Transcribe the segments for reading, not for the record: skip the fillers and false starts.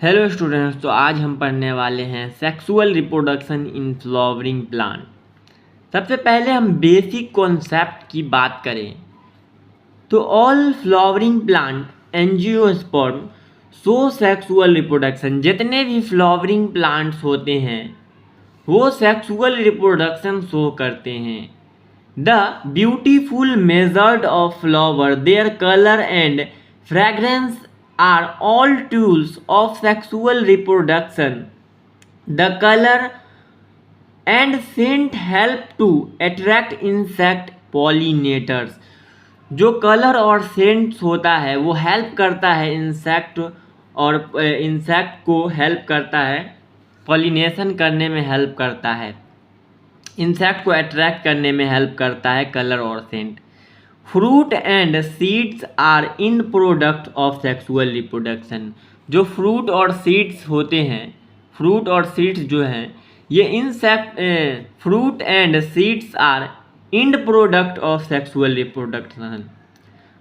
Hello students, तो आज हम पढ़ने वाले हैं sexual reproduction in flowering plant. सबसे पहले हम बेसिक कॉन्सेप्ट की बात करें तो all flowering plant angiosperm show sexual reproduction. जितने भी फ्लावरिंग प्लांट्स होते हैं वो सेक्सुअल रिप्रोडक्शन शो करते हैं। The beautiful measured of flower, their colour and fragrance are all tools of sexual reproduction. The color and scent help to attract insect pollinators. जो colour और Saint होता है वो हेल्प करता है इंसेक्ट को हेल्प करता है, पॉलिनेशन करने में हेल्प करता है, इंसेक्ट को अट्रैक्ट करने में हेल्प करता है कलर और scent. Fruit and seeds are end product of sexual reproduction. जो फ्रूट और सीड्स होते हैं, फ्रूट और सीड्स जो हैं ये fruit and seeds are end product of sexual reproduction.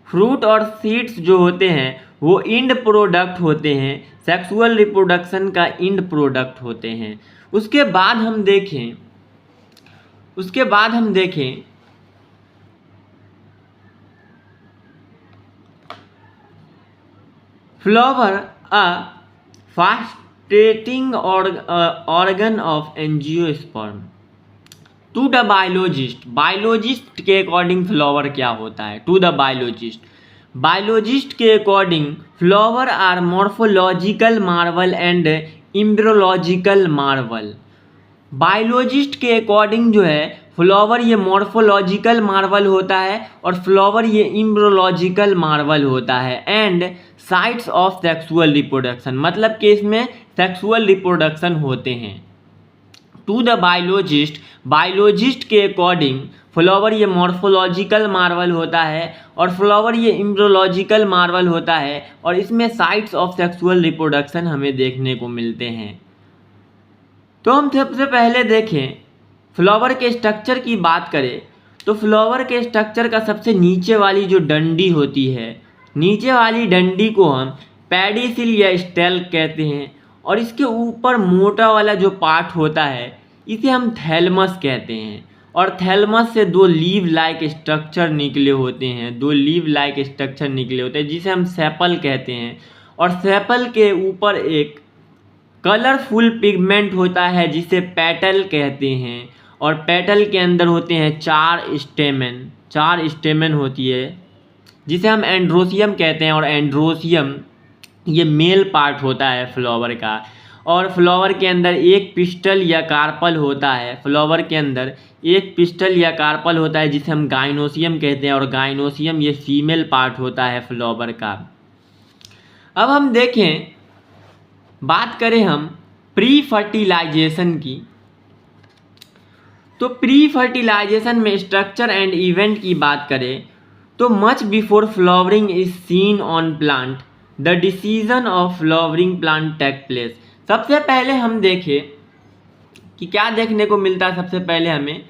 Fruit और सीड्स जो होते हैं वो इंड प्रोडक्ट होते हैं, सेक्सुअल रिप्रोडक्शन का इंड प्रोडक्ट होते हैं। उसके बाद हम देखें flower a fascinating organ of angiosperm. To the biologist के अकॉर्डिंग फ्लावर क्या होता है? टू द बायोलॉजिस्ट के according flower are morphological marvel and embryological marvel. Biologist के अकॉर्डिंग जो है फ्लावर ये मॉर्फोलॉजिकल मार्वल होता है और फ्लावर ये एम्ब्रियोलॉजिकल मार्वल होता है। And sites of sexual reproduction, मतलब कि इसमें सेक्सुअल रिप्रोडक्शन होते हैं। टू द बायोलॉजिस्ट के अकॉर्डिंग फ्लावर ये मॉर्फोलॉजिकल मार्वल होता है और फ्लावर ये एम्ब्रियोलॉजिकल मार्वल होता है और इसमें साइट्स ऑफ सेक्सुअल रिप्रोडक्शन हमें देखने को मिलते हैं। तो हम सबसे पहले देखें फ्लावर के स्ट्रक्चर की बात करें तो फ्लावर के स्ट्रक्चर का सबसे नीचे वाली जो डंडी होती है, नीचे वाली डंडी को हम पेडिसिल या स्टेल कहते हैं और इसके ऊपर मोटा वाला जो पार्ट होता है इसे हम थैलमस कहते हैं। और थैलमस से दो लीव लाइक स्ट्रक्चर निकले होते हैं जिसे हम सेपल कहते हैं। और सेपल के ऊपर एक कलरफुल पिगमेंट होता है जिसे पेटल कहते हैं और पेटल के अंदर होते हैं चार स्टेमन होती है जिसे हम एंड्रोसियम कहते हैं। और एंड्रोसियम ये मेल पार्ट होता है फ्लावर का। और फ्लावर के अंदर एक पिस्टल या कार्पल होता है, जिसे हम गाइनोसियम कहते हैं और गाइनोसियम ये फीमेल पार्ट होता है फ्लावर का। अब हम देखें, बात करें हम प्री फर्टिलाइजेशन की तो प्री फर्टिलाइजेशन में स्ट्रक्चर एंड इवेंट की बात करें तो much before flowering is seen on plant the decision of flowering plant take place. सबसे पहले हम देखें कि क्या देखने को मिलता है। सबसे पहले हमें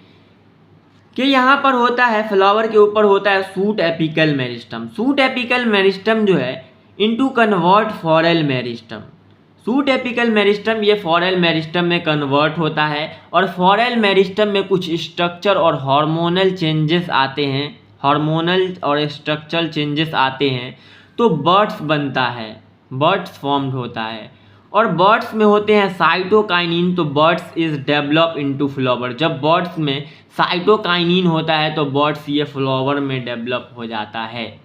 कि यहाँ पर होता है फ्लावर के ऊपर होता है सूट एपिकल मेरिस्टम जो है into convert floral meristem. Shoot apical meristem ये फॉरेल मेरिस्टम में कन्वर्ट होता है और फॉरेल मेरिस्टम में कुछ स्ट्रक्चर और हार्मोनल चेंजेस आते हैं, हार्मोनल और स्ट्रक्चरल चेंजेस आते हैं तो बर्ड्स बनता है, बर्ड्स फॉर्म्ड होता है। और बर्ड्स में होते हैं साइटोकाइनिन, तो birds is develop into flower. जब बर्ड्स में साइटोकाइनिन होता है तो बर्ड्स ये फ्लावर में डेवलप हो जाता है।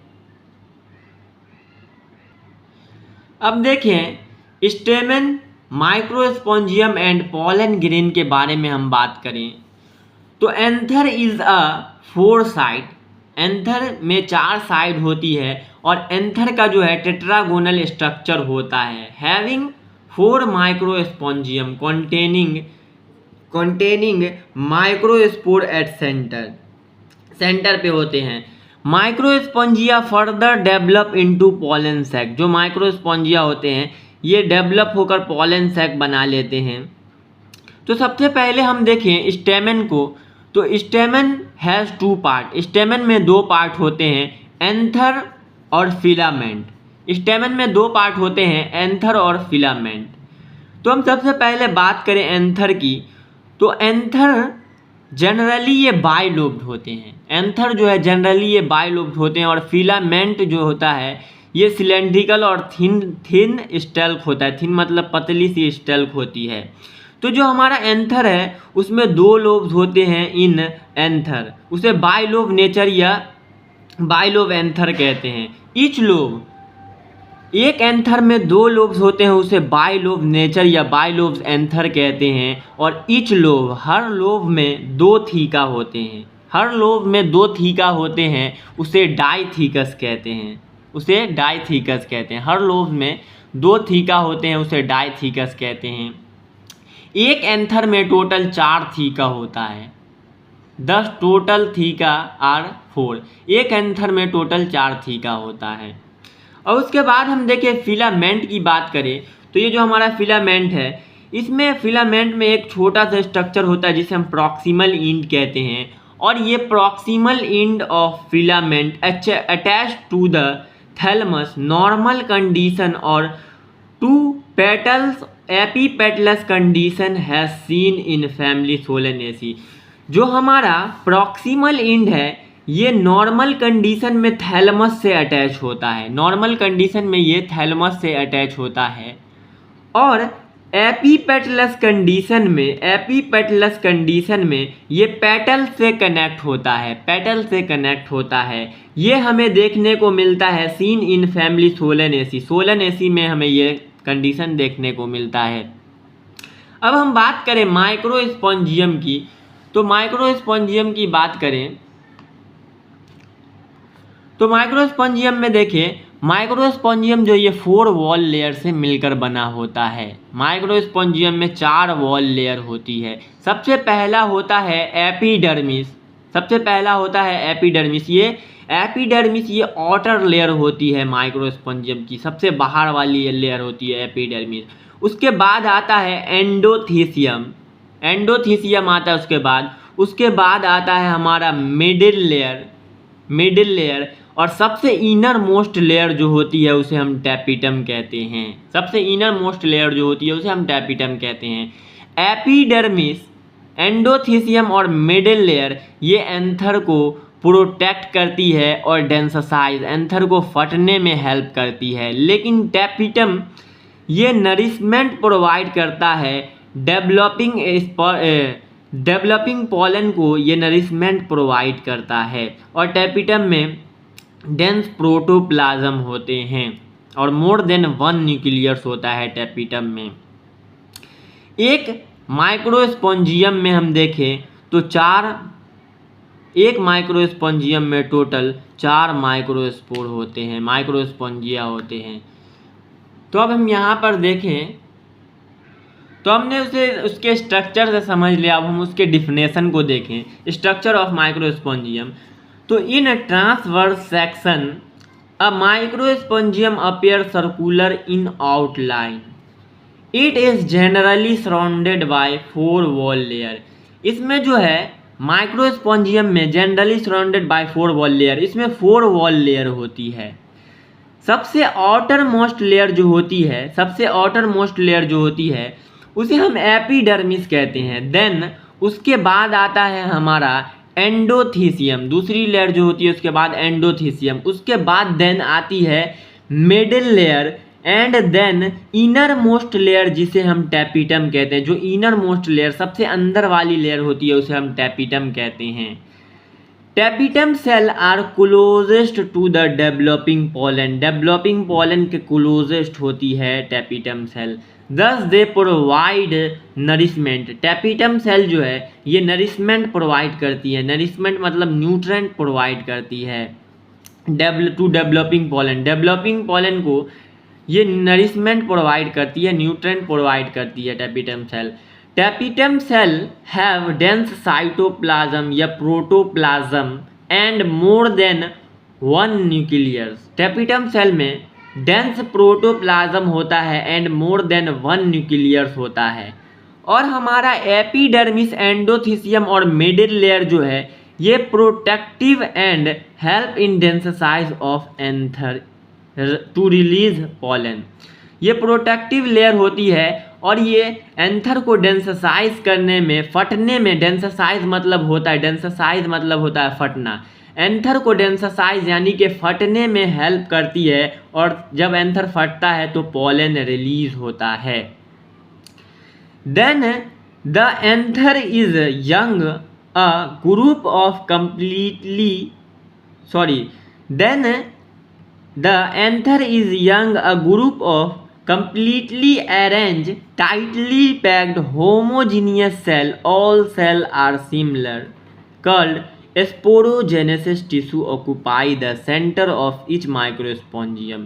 अब देखें स्टेमन, माइक्रोस्पोंजियम एंड पॉलन ग्रेन के बारे में हम बात करें तो anther is a 4 side. Anther में 4 साइड होती है और एंथर का जो है टेट्रागोनल स्ट्रक्चर होता है having 4 microsporangium containing microspore at centre पे होते हैं। Microsporangia further develop into pollen sac. जो माइक्रोस्पोंजिया होते हैं ये डेवलप होकर पॉलन सैक बना लेते हैं। तो सबसे पहले हम देखें स्टेमन को तो स्टेमन हैज़ 2 पार्ट। स्टेमन में 2 पार्ट होते हैं, एंथर और फिलामेंट। स्टेमन में दो पार्ट होते हैं, एंथर और फिलामेंट। तो हम सबसे पहले बात करें एंथर की, तो एंथर जनरली ये बाइलोब्ड होते हैं। एंथर जो है जनरली ये बाइलोब्ड होते हैं, और फिलामेंट जो होता है ये सिलेंड्रिकल और थिन स्टेल्क होता है। थिन मतलब पतली सी स्टेल्क होती है। तो जो हमारा एंथर है उसमें दो लोब्स होते हैं इन एंथर, उसे बाइलोब नेचर या बाइलोब एंथर कहते हैं। ईच लोब, एक एंथर में दो लोब्स होते हैं, उसे बाइलोब नेचर या बाइलोब्स एंथर कहते हैं। और ईच लोब, हर लोब में दो थीका होते हैं, हर लोब में दो थीका होते हैं, उसे डाइथीकस कहते हैं, उसे डाइथीकस कहते हैं। हर लोब में दो थीका होते हैं, उसे डाइथीकस कहते हैं। एक एंथर में टोटल 4 थीका होता है, 10 टोटल थीका आर 4। एक एंथर में टोटल 4 थीका होता है। और उसके बाद हम देखें फिलामेंट की बात करें, तो ये जो हमारा फिलामेंट है, इसमें फिलामेंट में एक छोटा सा स्ट्रक्चर होता है जिसे हम प्रॉक्सिमल इंड कहते हैं। और ये proximal end of filament attach to the thalamus normal condition और to petals epipetalous condition has seen in family Solanaceae. जो हमारा प्रॉक्सिमल इंड है ये नॉर्मल कंडीशन में थैलमस से अटैच होता है, नॉर्मल कंडीशन में ये थैलमस से अटैच होता है। और एपीपेटलस कंडीशन में ये पेटल से कनेक्ट होता है, पेटल से कनेक्ट होता है। ये हमें देखने को मिलता है scene in family Solanaceae, Solanaceae में हमें ये कंडीशन देखने को मिलता है। अब हम बात करें माइक्रोस्पोंजियम की, तो माइक्रोस्पोंजियम की बात करें तो माइक्रोस्पोंजियम में देखें, माइक्रोस्पोंजियम जो ये 4 वॉल लेयर से मिलकर बना होता है। माइक्रोस्पोंजियम में 4 वॉल लेयर होती है। सबसे पहला होता है एपिडर्मिस, सबसे पहला होता है एपिडर्मिस। ये एपिडर्मिस ये आउटर लेयर होती है माइक्रोस्पोंजियम की, सबसे बाहर वाली ये लेयर होती है एपिडर्मिस। उसके बाद आता है एंडोथीसियम, एंडोथीसियम आता है उसके बाद आता है हमारा मिडिल लेयर। और सबसे इनर मोस्ट लेयर जो होती है उसे हम टैपिटम कहते हैं, सबसे इनर मोस्ट लेयर जो होती है उसे हम टैपिटम कहते हैं। एपिडर्मिस, एंडोथीसियम और मिडिल लेयर ये एंथर को प्रोटेक्ट करती है और डेंससाइज, एंथर को फटने में हेल्प करती है। लेकिन टैपिटम ये नरिशमेंट प्रोवाइड करता है, डेवलपिंग पॉलन को ये नरिशमेंट प्रोवाइड करता है। और टैपिटम में डेंस प्रोटोप्लाज्म होते हैं और मोर देन 1 न्यूक्लियस होता है टैपिटम में। एक माइक्रोस्पोंजियम में हम देखें तो एक माइक्रोस्पोंजियम में टोटल 4 माइक्रोस्पोर होते हैं, माइक्रोस्पोंजिया होते हैं। तो अब हम यहाँ पर देखें तो हमने उसके स्ट्रक्चर से समझ लिया। अब हम उसके डिफिनेशन को देखें, स्ट्रक्चर ऑफ माइक्रोस्पोंजियम। तो in transverse section a microsporangium appear circular in outline, it is generally surrounded by 4 wall layer. इसमें जो है माइक्रोस्पोंजियम में generally surrounded by 4 wall layer, इसमें 4 वॉल लेयर होती है। सबसे आउटर मोस्ट लेयर जो होती है उसे हम एपिडर्मिस कहते हैं। देन उसके बाद आता है हमारा एंडोथीसियम, दूसरी लेयर जो होती है उसके बाद एंडोथीसियम। उसके बाद देन आती है middle layer and then inner most layer जिसे हम टैपिटम कहते हैं। जो इनर मोस्ट लेयर सबसे अंदर वाली लेयर होती है उसे हम टैपिटम कहते हैं। Tapetum cell are closest to the developing pollen, developing pollen के क्लोजेस्ट होती है tapetum cell. Thus they provide nourishment, tapetum cell जो है ये नरिशमेंट प्रोवाइड करती है। नरिशमेंट मतलब न्यूट्रेंट प्रोवाइड करती है to developing pollen, developing pollen को ये नरिशमेंट प्रोवाइड करती है, न्यूट्रेंट प्रोवाइड करती है tapetum cell. Tapetum cell have dense cytoplasm या protoplasm and more than 1 nucleus. Tapetum cell में डेंस प्रोटोप्लाज्म होता है एंड मोर देन 1 न्यूक्लियस होता है। और हमारा एपिडर्मिस, एंडोथीसियम और मिडिल लेयर जो है ये protective and help in dehiscence of anther to release pollen. ये प्रोटेक्टिव लेयर होती है और ये एंथर को डेंसिसाइज करने में, फटने में, डेंसिसाइज मतलब होता है फटना, एंथर को डेंसिसाइज यानी कि फटने में हेल्प करती है और जब एंथर फटता है तो पॉलन रिलीज होता है। Then the anther is young a group of completely arranged, tightly packed, homogeneous cell. All cells are similar, called sporogenesis tissue occupy the center of each microspongium.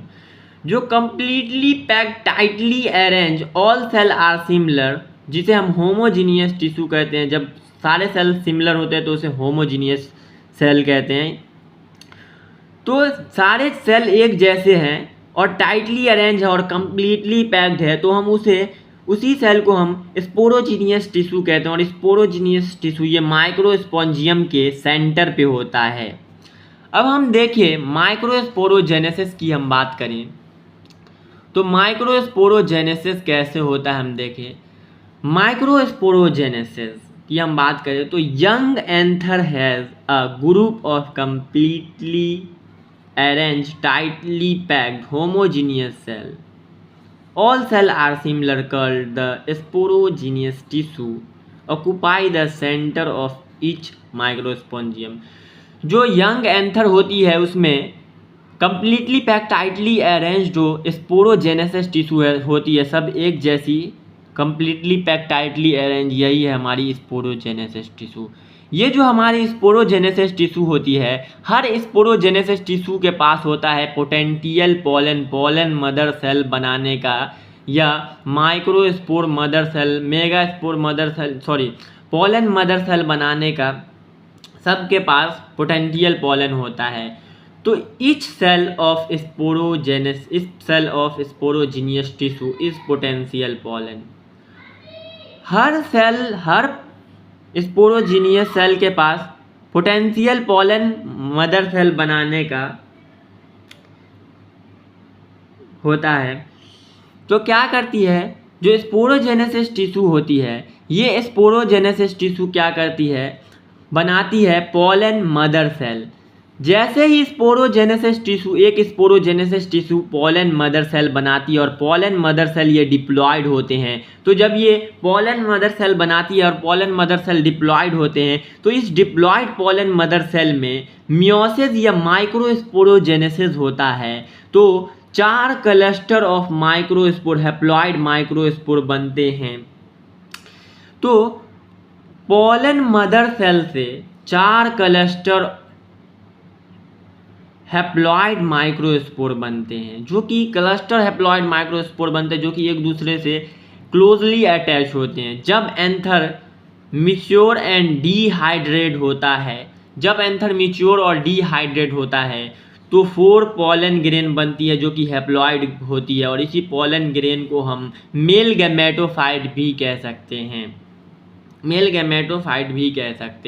जो completely packed, tightly arranged, all cell are similar, जिसे हम homogeneous tissue कहते हैं। जब सारे cell similar होते हैं तो उसे होमोजीनियस सेल कहते हैं। तो सारे सेल एक जैसे हैं और टाइटली अरेंज है और कम्प्लीटली पैक्ड है, तो हम उसी सेल को हम स्पोरोजीनियस टिश्यू कहते हैं। और स्पोरोजीनियस टिश्यू ये माइक्रोस्पोंजियम के सेंटर पे होता है। अब हम देखिए माइक्रोस्पोरोजेनेसिस की हम बात करें तो माइक्रोस्पोरोजेनेसिस कैसे होता है हम देखें। माइक्रोस्पोरोजेनेसिस की हम बात करें तो young anther has a group of completely arranged, tightly packed, homogeneous cell. All cells are similar, called the sporogenous tissue, occupy the center of each microspongium. जो यंग एंथर होती है उसमें कम्प्लीटली पैक, टाइटली अरेंज जो sporogenesis tissue होती है, सब एक जैसी, कम्प्लीटली पैक, टाइटली अरेंज, यही है हमारी स्पोरोजेनेसिस टिश्यू। ये जो हमारी स्पोरोजेनेसिस टिश्यू होती है, हर स्पोरोजेनेसिस टिश्यू के पास होता है पोटेंशियल पॉलन मदर सेल बनाने का, या microspore mother cell, mega spore mother cell, pollen mother cell बनाने का सबके पास पोटेंशियल पॉलन होता है। तो each cell of sporogenous tissue is potential pollen. हर स्पोरोजीनियस सेल के पास पोटेंशियल पॉलन मदर सेल बनाने का होता है। तो क्या करती है, जो स्पोरोजेनेसिस टिश्यू होती है, ये स्पोरोजेनेसिस टिश्यू क्या करती है, बनाती है पॉलन मदर सेल। जैसे ही sporogenous tissue pollen mother cell बनाती है और पॉलन मदर सेल ये डिप्लॉयड होते हैं। तो जब ये पॉलन मदर सेल बनाती है और पॉलन मदर सेल डिप्लॉयड होते हैं तो इस डिप्लॉयड पॉलन मदर सेल में मियोसिस या माइक्रोस्पोरोजेनेसिस होता है। तो 4 cluster of microspore, haploid microspore बनते हैं। तो पॉलन मदर सेल से 4 क्लस्टर हैप्लॉयड माइक्रोस्पोर बनते हैं, जो कि क्लस्टर हैप्लॉयड माइक्रोस्पोर बनते हैं, जो कि एक दूसरे से क्लोजली अटैच होते हैं। जब एंथर मैच्योर एंड डिहाइड्रेट होता है, तो 4 पॉलन ग्रेन बनती है जो कि हैप्लॉयड होती है, और इसी पॉलन ग्रेन को हम मेल गैमेटोफाइट भी कह सकते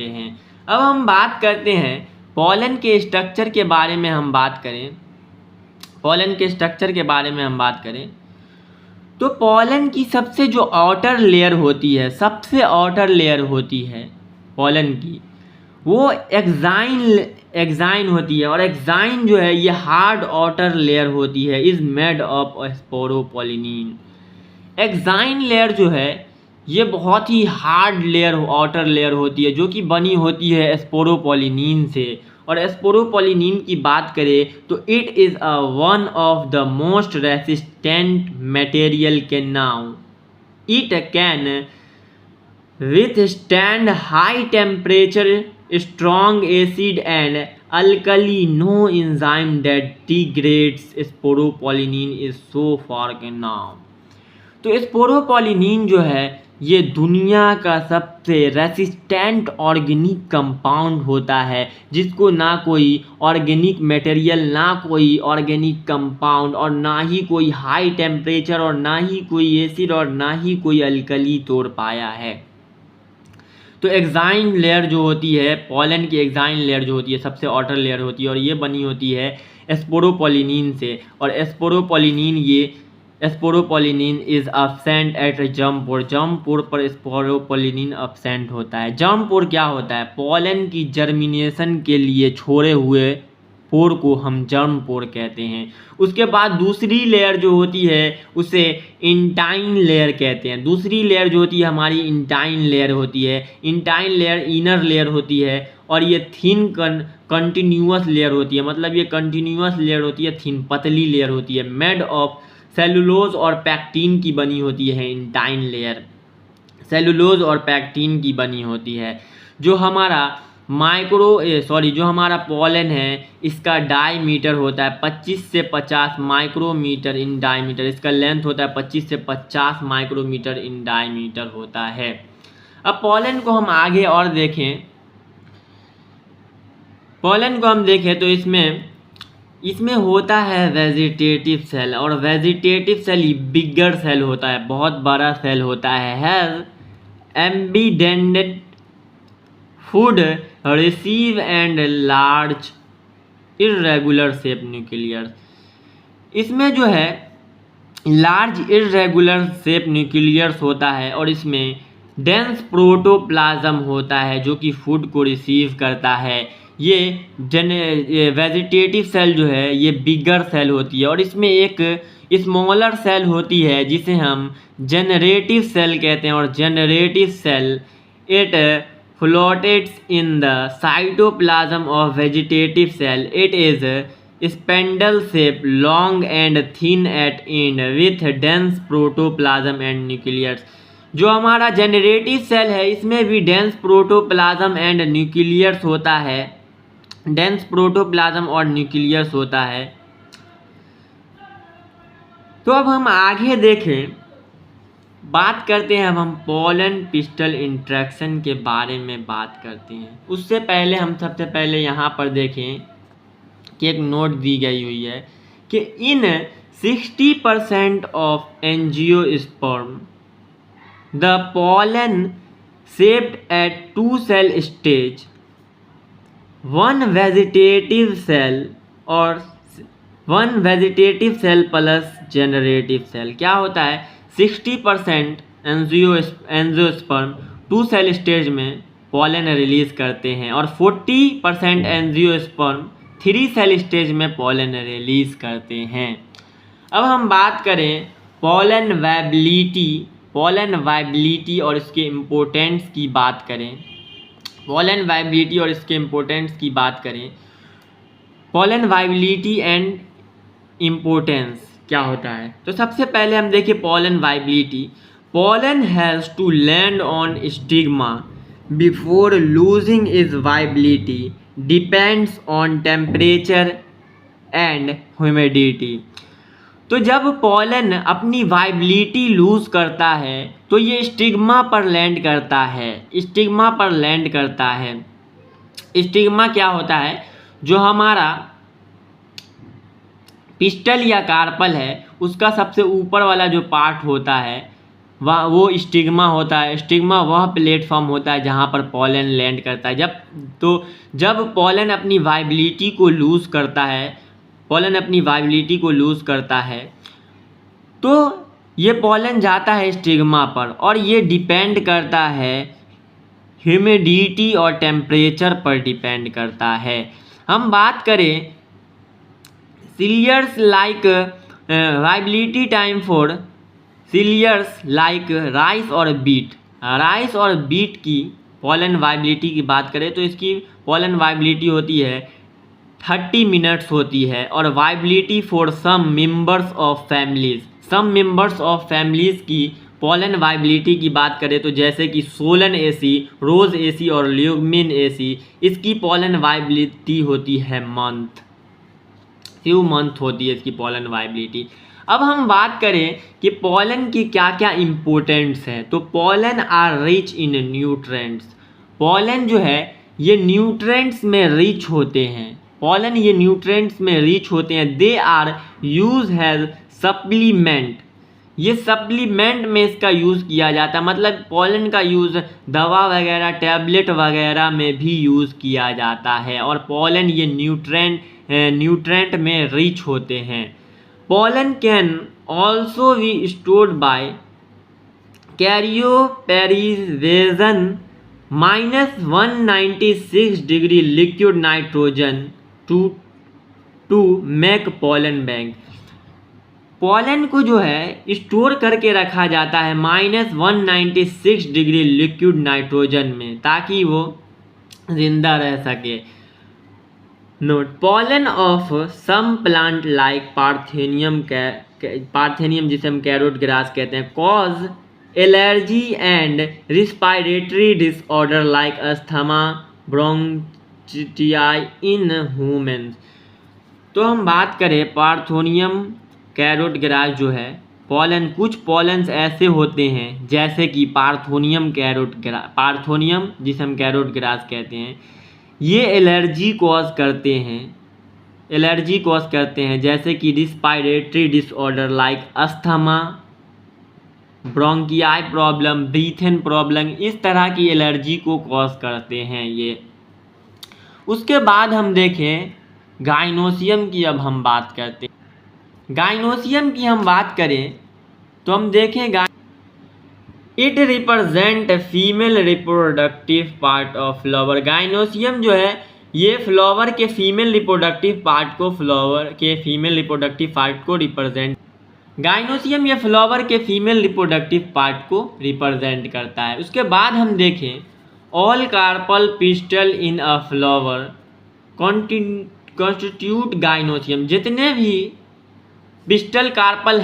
हैं। अब हम बात करते हैं पॉलन के स्ट्रक्चर के बारे में हम बात करें तो पॉलन की सबसे जो आउटर लेयर होती है पॉलन की, वो एक्साइन होती है। और एक्साइन जो है ये हार्ड आउटर लेयर होती है, is made of sporopollenin. Exine layer जो है ये बहुत ही हार्ड लेयर, आउटर लेयर होती है, जो कि बनी होती है स्पोरोपोलिनिन से। और स्पोरोपोलिनिन की बात करें तो it is one of the most resistant material known. It can withstand high temperature, strong acid and alkali. No enzyme that degrades sporopollenin is so far now. तो स्पोरोपोलिनिन जो है ये दुनिया का सबसे रेसिस्टेंट ऑर्गेनिक कंपाउंड होता है, जिसको ना कोई ऑर्गेनिक मटेरियल, ना कोई ऑर्गेनिक कंपाउंड, और ना ही कोई हाई टेम्परेचर, और ना ही कोई एसिड, और ना ही कोई अल्कली तोड़ पाया है। तो एक्साइन लेयर जो होती है, पॉलन की एक्साइन लेयर जो होती है सबसे आउटर लेयर होती है, और ये बनी होती है स्पोरोपोलिनिन से, और sporopollenin is absent at germ pore पर स्पोरोपोलिनिन अब्सेंट होता है। जर्म पोर क्या होता है? पॉलन की जर्मिनेशन के लिए छोड़े हुए पोर को हम जर्म पोर कहते हैं। उसके बाद दूसरी लेयर जो होती है उसे इंटाइन लेयर कहते हैं। दूसरी लेयर जो होती है हमारी इंटाइन लेयर होती है। इंटाइन लेयर इनर लेयर होती है और ये थिन कंटिन्यूअस लेयर होती है, मतलब ये कंटिन्यूअस लेयर होती है, थिन पतली लेयर होती है, मेड ऑफ सेलुलोज और पैक्टिन की बनी होती है। इंटाइन लेयर सेलुलोज और पैक्टिन की बनी होती है। जो हमारा जो हमारा पॉलन है इसका डायमीटर होता है 25 से 50 माइक्रोमीटर इन डायमीटर। इसका लेंथ होता है 25 से 50 माइक्रोमीटर इन डायमीटर होता है। अब पॉलन को हम आगे और देखें, तो इसमें होता है वेजिटेटिव सेल, और वेजिटेटिव सेल बिगर सेल होता है, बहुत बड़ा सेल होता है। Has abundant food reserve and large irregular shape nucleus. इसमें जो है लार्ज इर्रेगुलर शेप न्यूक्लियस होता है और इसमें डेंस प्रोटोप्लाज्म होता है जो कि फूड को रिसीव करता है। ये वेजिटेटिव सेल जो है ये बिगर सेल होती है और इसमें एक स्मॉलर सेल होती है जिसे हम जनरेटिव सेल कहते हैं। और generative cell it floates in the cytoplasm of vegetative cell. It is spindle shaped, long and thin at end with dense protoplasm and nucleus. जो हमारा जनरेटिव सेल है इसमें भी डेंस प्रोटोप्लाज्म एंड न्यूक्लियस होता है, डेंस प्रोटोप्लाज्म और nucleus होता है। तो अब हम आगे देखें, बात करते हैं। अब हम पॉलन पिस्टल इंट्रैक्शन के बारे में बात करते हैं। उससे पहले हम सबसे पहले यहाँ पर देखें कि एक नोट दी गई हुई है कि in 60% of angiosperm the pollen shaped at 2 cell stage, 1 vegetative cell plus generative cell. क्या होता है? 60% एंजियोस्पर्म 2 सेल स्टेज में पॉलन रिलीज करते हैं और 40% एंजियोस्पर्म 3 सेल स्टेज में पॉलन रिलीज करते हैं। अब हम बात करें पॉलन वाइबिलिटी और इसके इम्पोर्टेंस की बात करें। पॉलन वाइबिलिटी एंड इम्पोर्टेंस क्या होता है? तो सबसे पहले हम देखें pollen viability. Pollen has to land on stigma before losing is viability, depends on temperature and humidity. तो जब पॉलन अपनी वाइबिलिटी लूज करता है तो ये स्टिग्मा पर लैंड करता है। स्टिग्मा क्या होता है? जो हमारा पिस्टल या कार्पल है उसका सबसे ऊपर वाला जो पार्ट होता है वो स्टिग्मा होता है। स्टिग्मा वह प्लेटफॉर्म होता है जहाँ पर पॉलन लैंड करता है। जब पॉलन अपनी वाइबिलिटी को लूज़ करता है तो ये पॉलन जाता है स्टिग्मा पर और ये डिपेंड करता है ह्यूमिडिटी और टेम्परेचर पर डिपेंड करता है। हम बात करें cereals like viability time for cereals like rice और बीट की पॉलन वाइबिलिटी की बात करें तो इसकी पॉलन वाइबिलिटी होती है 30 मिनट्स होती है। और viability for some members of families की पॉलन वाइबिलिटी की बात करें तो जैसे कि solanaceae, rosaceae leguminosae एसी, इसकी पॉलन वाइबिलिटी होती है फ्यू मंथ होती है इसकी पॉलन वाइबिलिटी। अब हम बात करें कि पॉलन की क्या क्या इम्पोर्टेंट्स हैं। तो pollen are rich in nutrients. Pollen जो है ये न्यूट्रेंट्स में रिच होते हैं। They are use has supplement. ये सप्लीमेंट में इसका यूज़ किया जाता है, मतलब पॉलन का यूज़ दवा वगैरह, टैबलेट वगैरह में भी यूज़ किया जाता है। और पॉलन ये न्यूट्रेंट न्यूट्रेंट में रिच होते हैं। Pollen can also be stored by cryopreservation -196 degree liquid nitrogen to make pollen bank. Pollen को जो है स्टोर करके रखा जाता है -196 डिग्री लिक्विड नाइट्रोजन में, ताकि वो जिंदा रह सके। Note, pollen of some plant like Parthenium जिसे हम कैरोट ग्रास कहते हैं, cause allergy and respiratory disorder like asthma bronchitis in humans. तो हम बात करें पार्थेनियम कैरोट ग्रास जो है, कुछ पॉलन्स ऐसे होते हैं जैसे कि पार्थेनियम जिसे हम कैरोट ग्रास कहते हैं, ये एलर्जी कॉज करते हैं जैसे कि respiratory disorder like asthma, bronchial problem, breathing problem, इस तरह की एलर्जी को कॉज करते हैं ये। उसके बाद हम देखें गाइनोसियम की। अब हम बात करते हैं गाइनोसियम की। हम बात करें तो हम देखें it represent female reproductive part of flower. Gynoecium जो है ये फ्लावर के फीमेल रिप्रोडक्टिव पार्ट को रिप्रेजेंट गाइनोसियम ये फ्लावर के फीमेल रिप्रोडक्टिव पार्ट को रिप्रेजेंट करता है। उसके बाद हम देखें all carpel pistil in a flower constitute gynoecium. जितने भी पिस्टल कार्पल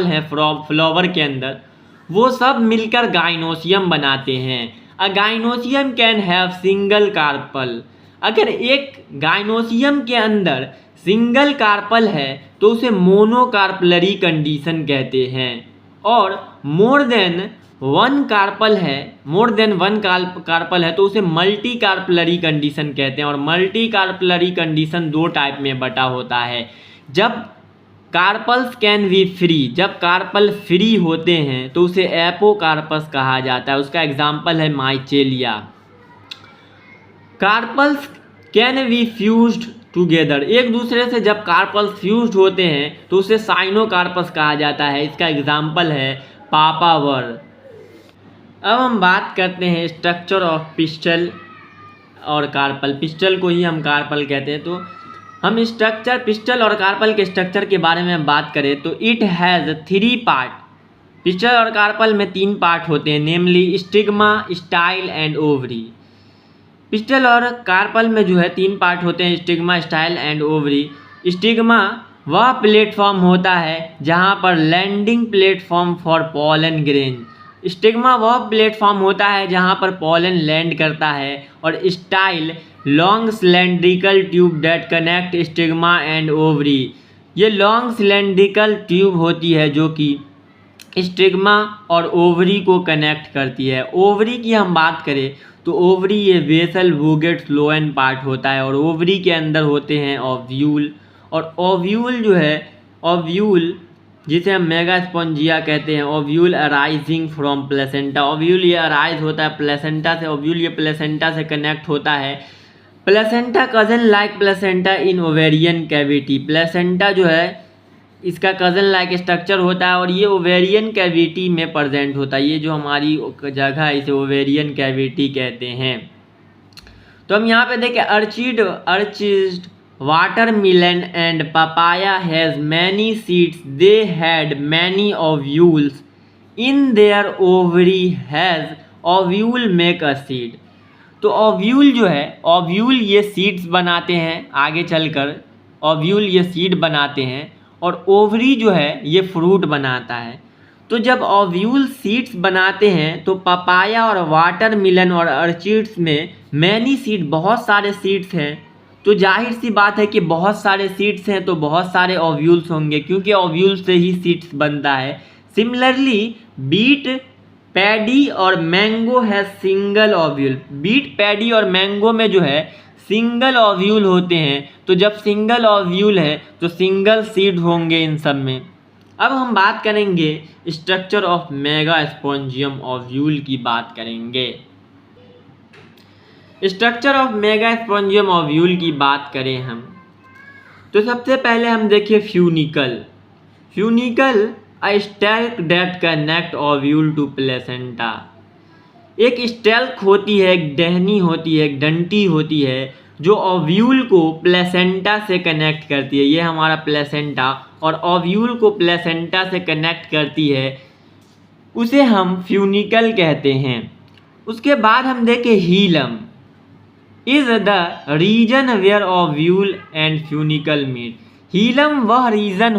हैं फ्लावर के अंदर, वो सब मिलकर गाइनोसियम बनाते हैं। A gynoecium can have single carpel. अगर एक गाइनोसियम के अंदर सिंगल कार्पल है तो उसे मोनोकार्पलरी कंडीशन कहते हैं, और मोर देन वन कार्पल है तो उसे मल्टी कार्पलरी कंडीशन कहते हैं। और मल्टी कार्पलरी कंडीशन दो टाइप में बटा होता है। जब कार्पल्स कैन बी फ्री, जब कार्पल फ्री होते हैं तो उसे एपोकार्पस कहा जाता है। उसका एग्जाम्पल है Michelia. Carpels can be fused together, एक दूसरे से जब कार्पल्स फ्यूज्ड होते हैं तो उसे साइनोकार्पस कहा जाता है। इसका एग्जाम्पल है पापावर। अब हम बात करते हैं स्ट्रक्चर ऑफ पिस्टल और कार्पल। पिस्टल को ही हम कार्पल कहते हैं। तो हम पिस्टल और कार्पल के स्ट्रक्चर के बारे में बात करें तो इट हैज़ 3 पार्ट। पिस्टल और कार्पल में 3 पार्ट होते हैं, namely stigma, style and ovary. Pistil और कार्पल में जो है 3 पार्ट होते हैं, stigma, style and ovary. Stigma वह प्लेटफॉर्म होता है जहाँ पर landing platform for pollen grain. Stigma वह प्लेटफॉर्म होता है जहाँ पर पॉलन लैंड करता है। और style long cylindrical tube that connect stigma and ovary. ये लॉन्ग सिलेंड्रिकल ट्यूब होती है जो कि स्टिग्मा और ओवरी को कनेक्ट करती है। ओवरी की हम बात करें तो ओवरी ये वेसल वूगेट फ्लोएम पार्ट होता है, और ओवरी के अंदर होते हैं ओव्यूल। और ओव्यूल जो है, ओव्यूल जिसे हम मेगास्पोंजिया कहते हैं, ovule arising from placenta. Ovule ये अराइज होता है प्लेसेंटा से, ओव्यूल ये प्लेसेंटा से कनेक्ट होता है। प्लेसेंटा कजन लाइक प्लेसेंटा इन ओवेरियन कैविटी। प्लेसेंटा जो है इसका कजन लाइक स्ट्रक्चर होता है और ये ओवेरियन कैविटी में प्रेजेंट होता है। ये जो हमारी जगह है इसे ओवेरियन कैविटी कहते हैं। तो हम यहाँ पे देखें orchid watermelon and papaya has many seeds, they had many ovules in their ovary has ovule make a seed. तो ओव्यूल जो है, ओव्यूल ये सीड्स बनाते हैं, आगे चलकर ओव्यूल ये सीड बनाते हैं, और ओवरी जो है ये फ्रूट बनाता है। तो जब ओव्यूल सीड्स बनाते हैं तो पपाया और वाटरमेलन और अर्चिड्स में मैनी सीड, बहुत सारे सीड्स हैं। तो जाहिर सी बात है कि बहुत सारे सीड्स हैं तो बहुत सारे ओव्यूल्स होंगे, क्योंकि ओव्यूल से ही सीड्स बनता है। सिमिलरली बीट, पैडी और मैंगो है सिंगल ओव्यूल। बीट, पैडी और मैंगो में जो है सिंगल ओव्यूल होते हैं। तो जब सिंगल ओव्यूल है तो सिंगल सीड होंगे इन सब में। अब हम बात करेंगे स्ट्रक्चर ऑफ मेगास्पोंजियम ओव्यूल की बात करेंगे। स्ट्रक्चर ऑफ मेगास्पोंजियम ओव्यूल की बात करें हम तो सबसे पहले हम देखिए funicle. Funicle a stack that connect ovule to placenta. एक स्टेल्क होती है, एक डहनी होती है, एक डंटी होती है जो ओव्यूल को प्लेसेंटा से कनेक्ट करती है। ये हमारा प्लेसेंटा, और ओव्यूल को प्लेसेंटा से कनेक्ट करती है, उसे हम फ्यूनिकल कहते हैं। उसके बाद हम देखें hilum is the region where ovule and funicle meet. Hilum वह रीजन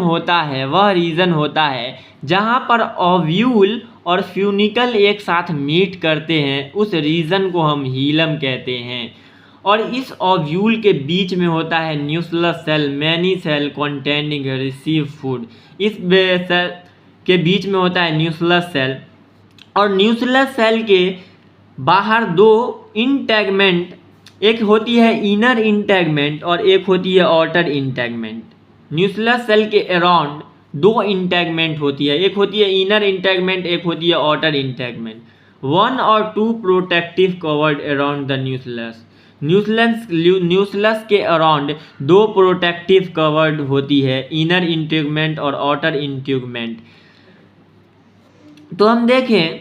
होता है जहाँ पर ओव्यूल और फ्यूनिकल एक साथ मीट करते हैं, उस रीजन को हम हीलम कहते हैं। और इस ओव्यूल के बीच में होता है nucleus cell, many cell containing receive food. इस सेल के बीच में होता है न्यूक्लियस सेल, और न्यूक्लियस सेल के बाहर दो इंटेगमेंट, एक होती है इनर इंटेगमेंट और एक होती है आउटर इंटेगमेंट। न्यूक्लियस सेल के अराउंड दो इंटेगमेंट होती है, एक होती है इनर इंटेगमेंट, एक होती है outer integument. 1 or 2 protective covered around the nucleus. Nucleus के अराउंड दो प्रोटेक्टिव कवर्ड होती है, इनर इंटेगमेंट और आउटर इंटेगमेंट। तो हम देखें,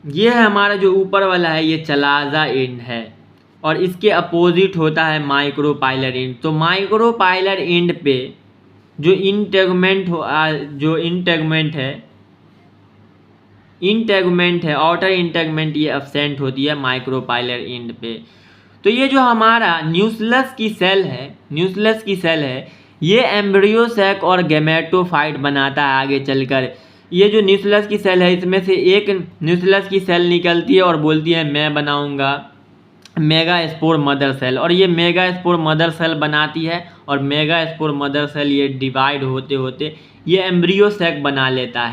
ये है हमारा जो ऊपर वाला है, ये चलाजा एंड है, और इसके अपोजिट होता है माइक्रोपाइलर एंड। तो माइक्रोपाइलर एंड पे जो इंटेगमेंट है आउटर इंटेगमेंट, ये एब्सेंट होती है माइक्रोपाइलर एंड पे। तो ये जो हमारा न्यूक्लियस की सेल है, ये एम्ब्रियो सैक और गैमेटोफाइट बनाता है आगे चलकर। ये जो न्यूक्लियस की सेल है, इसमें से एक न्यूक्लियस की सेल निकलती है और बोलती है मैं बनाऊंगा मेगास्पोर मदर सेल, और ये मेगास्पोर मदर सेल बनाती है, और मेगास्पोर मदर सेल ये डिवाइड होते होते ये एम्ब्रियो सैक बना लेता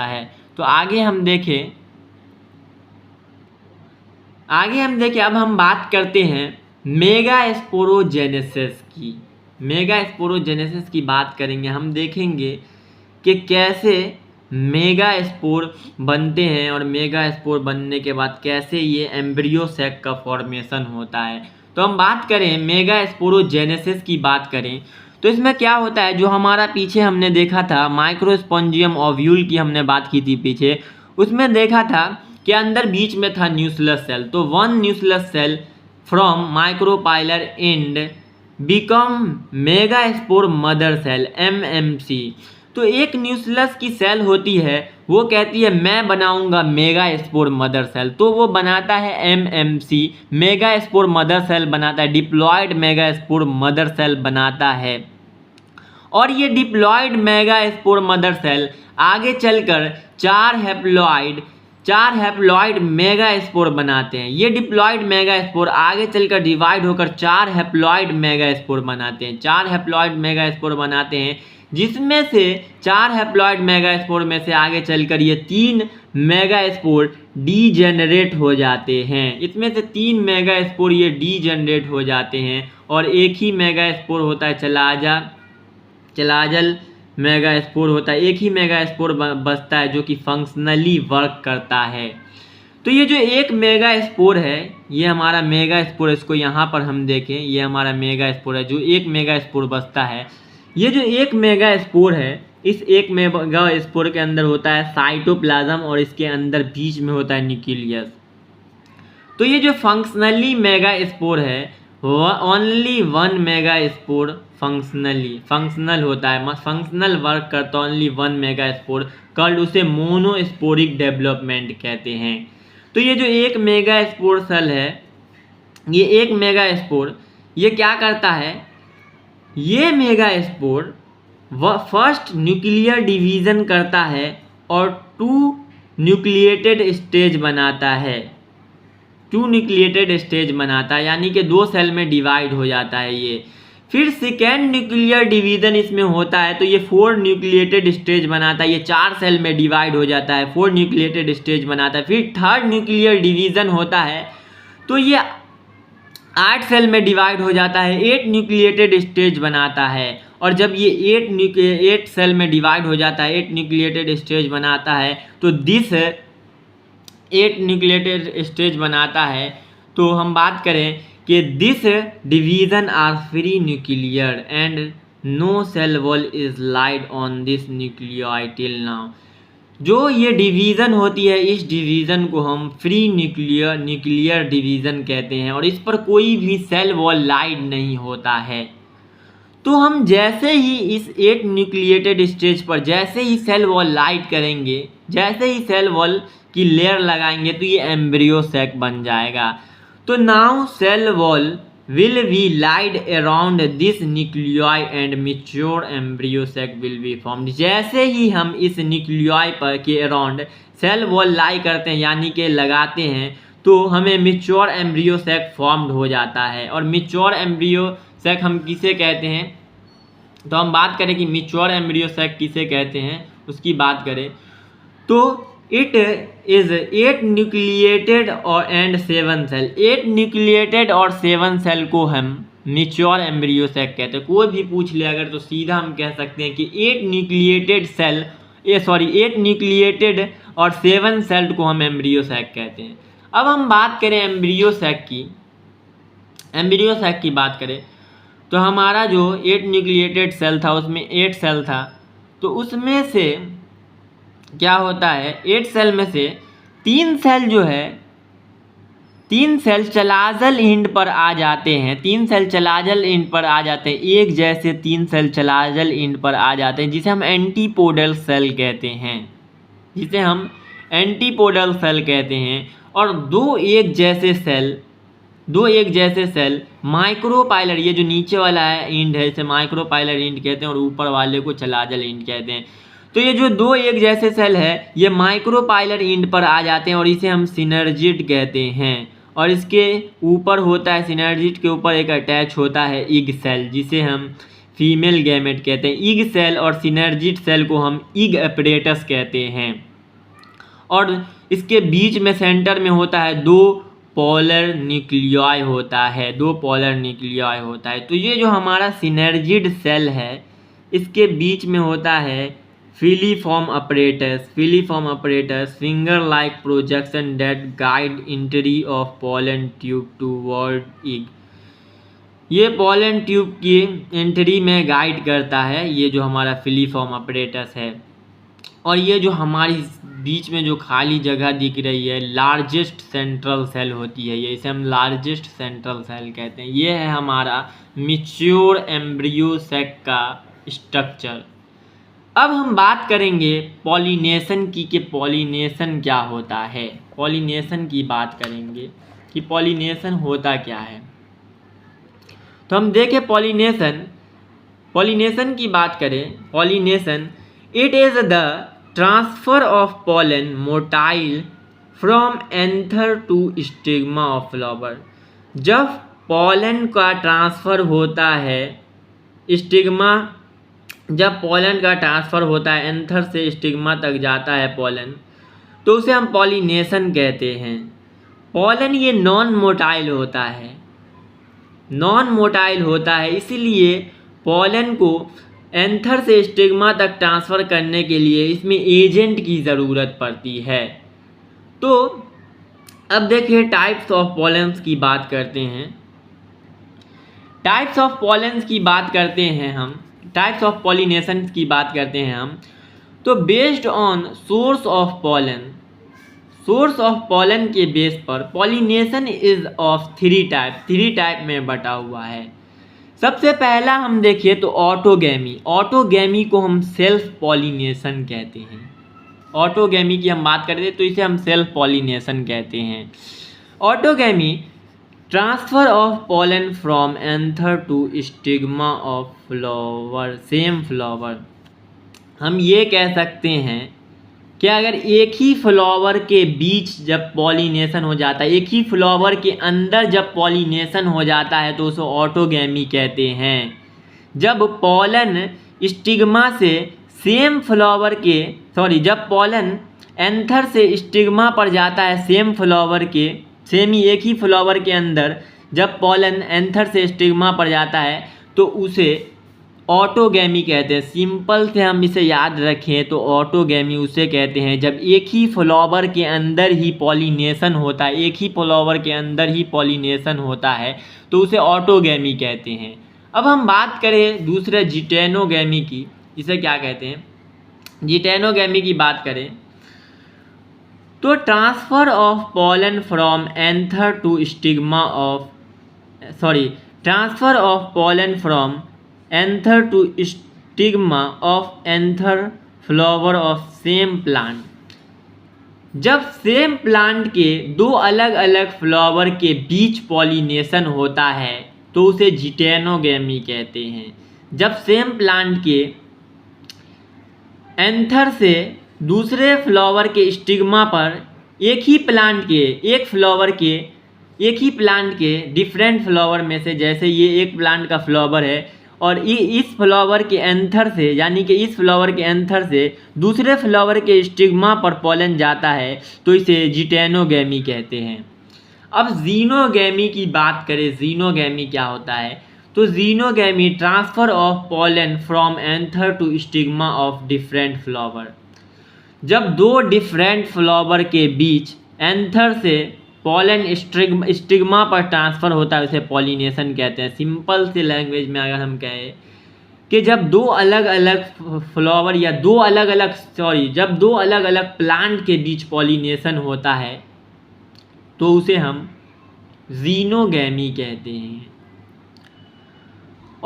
है। तो आगे हम देखें, अब हम बात करते हैं मेगास्पोरोजेनेसिस की बात करेंगे। हम देखेंगे कि कैसे मेगास्पोर बनते हैं, और मेगास्पोर बनने के बाद कैसे ये एम्ब्रियो सैक का फॉर्मेशन होता है। तो हम बात करें मेगास्पोरोजेनेसिस की बात करें, तो इसमें क्या होता है, जो हमारा पीछे हमने देखा था माइक्रोस्पोंजियम ओव्यूल की हमने बात की थी पीछे, उसमें देखा था कि अंदर बीच में था न्यूक्लियस सेल। तो 1 nucleus cell from micropylar end become megaspore mother cell MMC। तो एक न्यूक्लियस की सेल होती है, वो कहती है मैं बनाऊंगा मेगास्पोर मदर सेल, तो वो बनाता है MMC, मेगास्पोर मदर सेल बनाता है, डिप्लॉयड मेगास्पोर मदर सेल बनाता है। और ये डिप्लॉयड मेगास्पोर मदर सेल आगे चलकर चार हैप्लॉयड मेगास्पोर बनाते हैं। ये डिप्लॉयड मेगास्पोर आगे चलकर डिवाइड होकर 4 हैप्लॉयड मेगास्पोर बनाते हैं, जिसमें से 4 हैप्लॉयड मेगास्पोर में से आगे चलकर ये 3 मेगास्पोर डीजेनरेट हो जाते हैं। इसमें से 3 मेगास्पोर ये डीजेनरेट हो जाते हैं, और एक ही मेगास्पोर होता है चलाजल मेगास्पोर होता है, एक ही मेगास्पोर बचता है जो कि फंक्शनली वर्क करता है। तो ये जो एक मेगास्पोर है, ये हमारा मेगास्पोर, इसको यहाँ पर हम देखें, ये हमारा मेगास्पोर है, जो एक मेगास्पोर बचता है। ये जो एक मेगास्पोर है, इस एक मेगास्पोर के अंदर होता है साइटोप्लाज्म, और इसके अंदर बीच में होता है न्यूक्लियस। तो ये जो फंक्शनली मेगास्पोर है, ओनली 1 मेगास्पोर फंक्शनल होता है, फंक्शनल वर्क करता है ओनली 1 मेगास्पोर, कल उसे मोनोस्पोरिक डेवलपमेंट कहते हैं। तो ये जो एक मेगास्पोर सेल है, ये एक मेगास्पोर ये क्या करता है, ये मेगास्पोर फर्स्ट न्यूक्लियर डिवीज़न करता है और 2 न्यूक्लिएटेड स्टेज बनाता है, यानी कि 2 सेल में डिवाइड हो जाता है ये। फिर सेकेंड न्यूक्लियर डिवीज़न इसमें होता है, तो ये 4 न्यूक्लिएटेड स्टेज बनाता है, ये 4 सेल में डिवाइड हो जाता है, 4 न्यूक्लिएटेड स्टेज बनाता है। फिर थर्ड न्यूक्लियर डिवीज़न होता है, तो ये 8 सेल में डिवाइड हो जाता है, 8 न्यूक्लिएटेड स्टेज बनाता है। और जब ये 8 सेल में डिवाइड हो जाता है, 8 न्यूक्लिएटेड स्टेज बनाता है, तो दिस 8 न्यूक्लिएटेड स्टेज बनाता है। तो हम बात करें कि this division are free nuclear and no cell wall is laid on this nucleoid till now. जो ये डिवीज़न होती है, इस डिवीज़न को हम फ्री न्यूक्लियर डिवीज़न कहते हैं और इस पर कोई भी सेल वॉल लाइड नहीं होता है। तो हम जैसे ही इस 8 न्यूक्लिएटेड स्टेज पर जैसे ही सेल वॉल लाइट करेंगे, जैसे ही सेल वॉल की लेयर लगाएंगे तो ये एम्ब्रियो सैक बन जाएगा। तो now cell wall will be laid around this nuclei and mature embryo sac will be formed. जैसे ही हम इस न्यूक्लियाई पर के अराउंड सेल वॉल लाई करते हैं यानी कि लगाते हैं तो हमें मैच्योर एम्ब्रियो सैक फॉर्म्ड हो जाता है। और मैच्योर एम्ब्रियो सैक हम किसे कहते हैं, तो हम बात करें कि मैच्योर एम्ब्रियो सैक किसे कहते हैं उसकी बात करें तो इट इज 8 न्यूक्लिएटेड और एंड 7 सेल। 8 न्यूक्लिएटेड और 7 सेल को हम मैच्योर एम्ब्रियो सैक कहते हैं। कोई भी पूछ ले अगर तो सीधा हम कह सकते हैं कि 8 न्यूक्लिएटेड और 7 सेल को हम एम्ब्रियो सैक कहते हैं। अब हम बात करें एम्ब्रियो सैक की बात करें तो हमारा जो 8 न्यूक्लिएटेड सेल था उसमें 8 सेल था, तो उसमें से क्या होता है 8 सेल में से 3 सेल जो है 3 सेल चलाजल एंड पर आ जाते हैं। 3 सेल चलाजल एंड पर आ जाते हैं, एक जैसे 3 सेल चलाजल एंड पर आ जाते हैं जिसे हम एंटीपोडल सेल कहते हैं। और दो एक जैसे सेल माइक्रोपाइलर, ये जो नीचे वाला है एंड है इसे माइक्रोपाइलर एंड कहते हैं और ऊपर वाले को चलाजल एंड कहते हैं। तो ये जो दो एक जैसे सेल है ये माइक्रोपाइलर एंड पर आ जाते हैं और इसे हम सिनर्जिड कहते हैं। और इसके ऊपर होता है, सिनर्जिड के ऊपर एक अटैच होता है इग सेल जिसे हम फीमेल गैमेट कहते हैं। इग सेल और सिनर्जिड सेल को हम इग अपरेटस कहते हैं। और इसके बीच में सेंटर में होता है दो पोलर न्यूक्लियाई होता है। तो ये जो हमारा सिनर्जिड सेल है इसके बीच में होता है filiform apparatus, finger like projection that guide entry of pollen tube toward egg. ये पोलन ट्यूब की एंट्री में गाइड करता है ये जो हमारा फिलीफॉर्म अपरेटस है। और ये जो हमारी बीच में जो खाली जगह दिख रही है लार्जेस्ट सेंट्रल सेल होती है, ये इसे हम लार्जेस्ट सेंट्रल सेल कहते हैं। ये है हमारा मैच्योर एम्ब्रियो सैक का स्ट्रक्चर। अब हम बात करेंगे पॉलिनेशन की कि पॉलिनेशन क्या होता है। पॉलिनेशन की बात करेंगे कि पॉलिनेशन होता क्या है। तो हम देखें पॉलिनेशन की बात करें। Pollination it is the transfer of pollen motile from anther to stigma of flower. जब पोलन का ट्रांसफ़र होता है एंथर से स्टिग्मा तक जाता है पोलन, तो उसे हम पॉलिनेशन कहते हैं। पोलन ये नॉन मोटाइल होता है, इसीलिए पोलन को एंथर से स्टिग्मा तक ट्रांसफ़र करने के लिए इसमें एजेंट की ज़रूरत पड़ती है। तो अब देखिए टाइप्स ऑफ पोलेंस की बात करते हैं। टाइप्स ऑफ पॉलिनेशन की बात करते हैं हम। तो based on source of pollen के बेस पर पॉलिनेशन इज ऑफ 3 टाइप में बटा हुआ है। सबसे पहला हम देखिए तो ऑटोगैमी को हम सेल्फ पॉलिनेशन कहते हैं। ऑटोगैमी की हम बात करते हैं तो इसे हम सेल्फ पॉलिनेशन कहते हैं। Autogamy transfer of pollen from anther to stigma of flower, same flower. हम ये कह सकते हैं कि अगर एक ही फ्लावर के बीच जब पॉलिनेशन हो जाता है, एक ही फ्लावर के अंदर जब पॉलिनेशन हो जाता है तो उसे ऑटोगैमी कहते हैं। जब पोलन स्टिग्मा से जब पोलन एंथर से स्टिग्मा पर जाता है एक ही फ्लावर के अंदर जब पोलन एंथर से स्टिग्मा पर जाता है तो उसे ऑटोगैमी कहते हैं। सिंपल से हम इसे याद रखें तो ऑटोगैमी उसे कहते हैं जब एक ही फ्लावर के अंदर ही पॉलिनेशन होता है, एक ही फ्लावर के अंदर ही पॉलिनेशन होता है, तो उसे ऑटोगैमी कहते हैं। अब हम बात करें दूसरे जिटेनोगैमी की, इसे क्या कहते हैं। जिटेनोगैमी की बात करें तो transfer of pollen from anther to stigma of transfer of pollen from anther to stigma of anther flower of same plant. जब सेम प्लांट के दो अलग अलग फ्लावर के बीच पॉलिनेशन होता है तो उसे जिटेनोगैमी कहते हैं। जब सेम प्लांट के एंथर से दूसरे फ्लावर के स्टिग्मा पर एक ही प्लांट के डिफरेंट फ्लावर में से, जैसे ये एक प्लांट का फ्लावर है और इस फ्लावर के एंथर से, यानी कि इस फ्लावर के एंथर से दूसरे फ्लावर के स्टिग्मा पर पॉलन जाता है तो इसे जिटेनोगैमी कहते हैं। अब जीनोगैमी की बात करें, जीनोगैमी क्या होता है तो geitonogamy transfer of pollen from anther to stigma of different flower. जब दो डिफरेंट फ्लावर के बीच एंथर से पॉलन स्टिग्मा पर ट्रांसफ़र होता है उसे पॉलिनेशन कहते हैं। सिंपल से लैंग्वेज में अगर हम कहें कि जब दो अलग अलग फ्लावर या जब दो अलग अलग प्लांट के बीच पॉलिनेशन होता है तो उसे हम जीनोगैमी कहते हैं।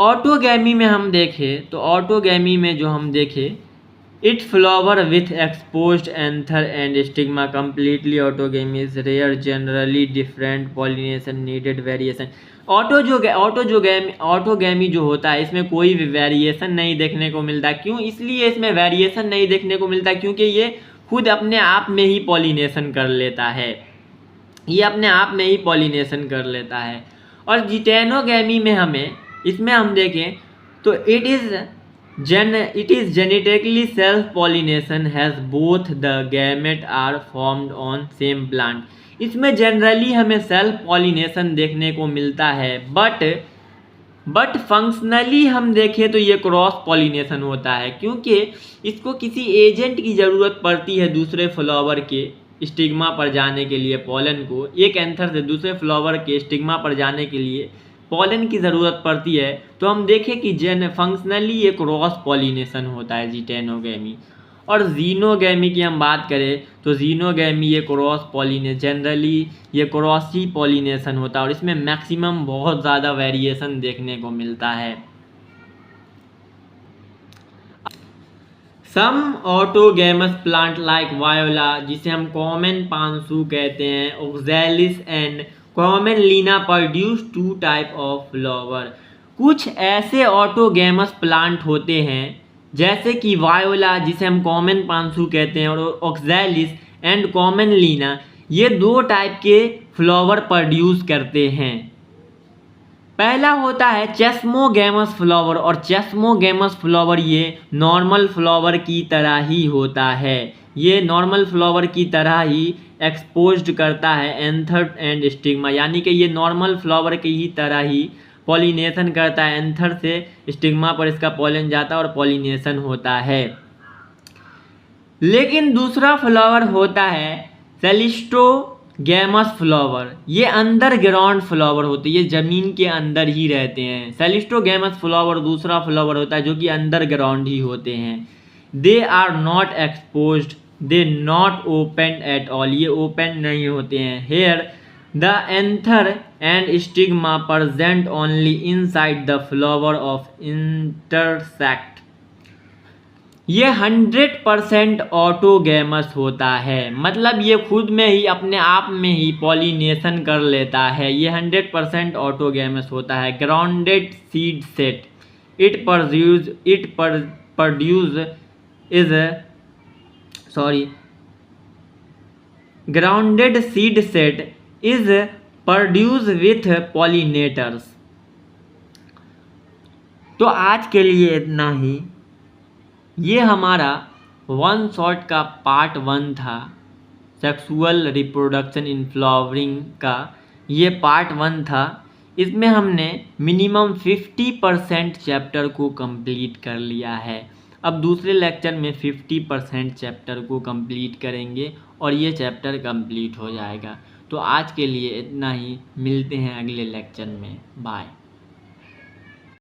ऑटोगैमी में हम देखें तो ऑटोगैमी में जो हम देखें, it flower with exposed anther and stigma completely autogamy is rare, generally different pollination needed variation. Autogamy जो होता है इसमें कोई भी वेरिएशन नहीं देखने को मिलता। क्यों? इसलिए इसमें वेरिएशन नहीं देखने को मिलता क्योंकि ये खुद अपने आप में ही पॉलिनेशन कर लेता है, और जिटेनोगैमी में इसमें हम देखें तो it is genetically self-pollination has both the gamete are formed on same plant। इसमें जनरली हमें सेल्फ पॉलिनेशन देखने को मिलता है, बट फंक्शनली हम देखें तो ये क्रॉस पॉलिनेशन होता है क्योंकि इसको किसी एजेंट की ज़रूरत पड़ती है दूसरे फ्लावर के स्टिग्मा पर जाने के लिए। पॉलन को एक एंथर से दूसरे फ्लावर के स्टिग्मा पर जाने के लिए पॉलन की ज़रूरत पड़ती है, तो हम देखें कि फंक्शनली ये क्रॉस पॉलिनेशन होता है जिटेनोगैमी। और जीनोगैमी की हम बात करें तो जीनोगैमी ये जनरली ये क्रॉस ही पॉलिनेशन होता है और इसमें मैक्सिमम बहुत ज़्यादा वेरिएशन देखने को मिलता है। Some autogamous plant like Viola, जिसे हम कॉमन पांसू कहते हैं, Oxalis and Commelina produce two type of flower. कुछ ऐसे ऑटोगैमस प्लांट होते हैं जैसे कि वायोला, जिसे हम कॉमन पांसू कहते हैं, और ओक्सैलिस एंड कॉमन लीना, ये दो टाइप के फ्लावर प्रोड्यूस करते हैं। पहला होता है चेस्मोगैमस फ्लावर, और चेस्मोगैमस फ्लावर ये नॉर्मल फ्लावर की तरह ही होता है, ये नॉर्मल फ्लावर की तरह ही एक्सपोज्ड करता है एंथर एंड स्टिग्मा, यानी कि ये नॉर्मल फ्लावर की ही तरह ही पॉलिनेशन करता है। एंथर से स्टिग्मा पर इसका पॉलन जाता है और पॉलिनेशन होता है। लेकिन दूसरा फ्लावर होता है सेलिस्टोगैमस फ्लावर, ये अंडरग्राउंड फ्लावर होते हैं, ये ज़मीन के अंदर ही रहते हैं। सेलिस्टोगैमस फ्लावर दूसरा फ्लावर होता है जो कि अंडरग्राउंड ही होते हैं। They are not exposed, they not open at all, ये ओपन नहीं होते हैं। Here the anther and stigma present only inside the flower of intersect. ये 100% ऑटोगैमस होता है, मतलब ये खुद में ही अपने आप में ही पॉलिनेशन कर लेता है, ये 100% ऑटोगैमस होता है। Grounded seed set grounded seed set is produce with pollinators. तो आज के लिए इतना ही। ये हमारा वन शॉट का पार्ट 1 था, सेक्सुअल रिप्रोडक्शन इन फ्लावरिंग का ये पार्ट 1 था। इसमें हमने मिनिमम 50% चैप्टर को कंप्लीट कर लिया है। अब दूसरे लेक्चर में 50% चैप्टर को कंप्लीट करेंगे और ये चैप्टर कंप्लीट हो जाएगा। तो आज के लिए इतना ही, मिलते हैं अगले लेक्चर में। बाय।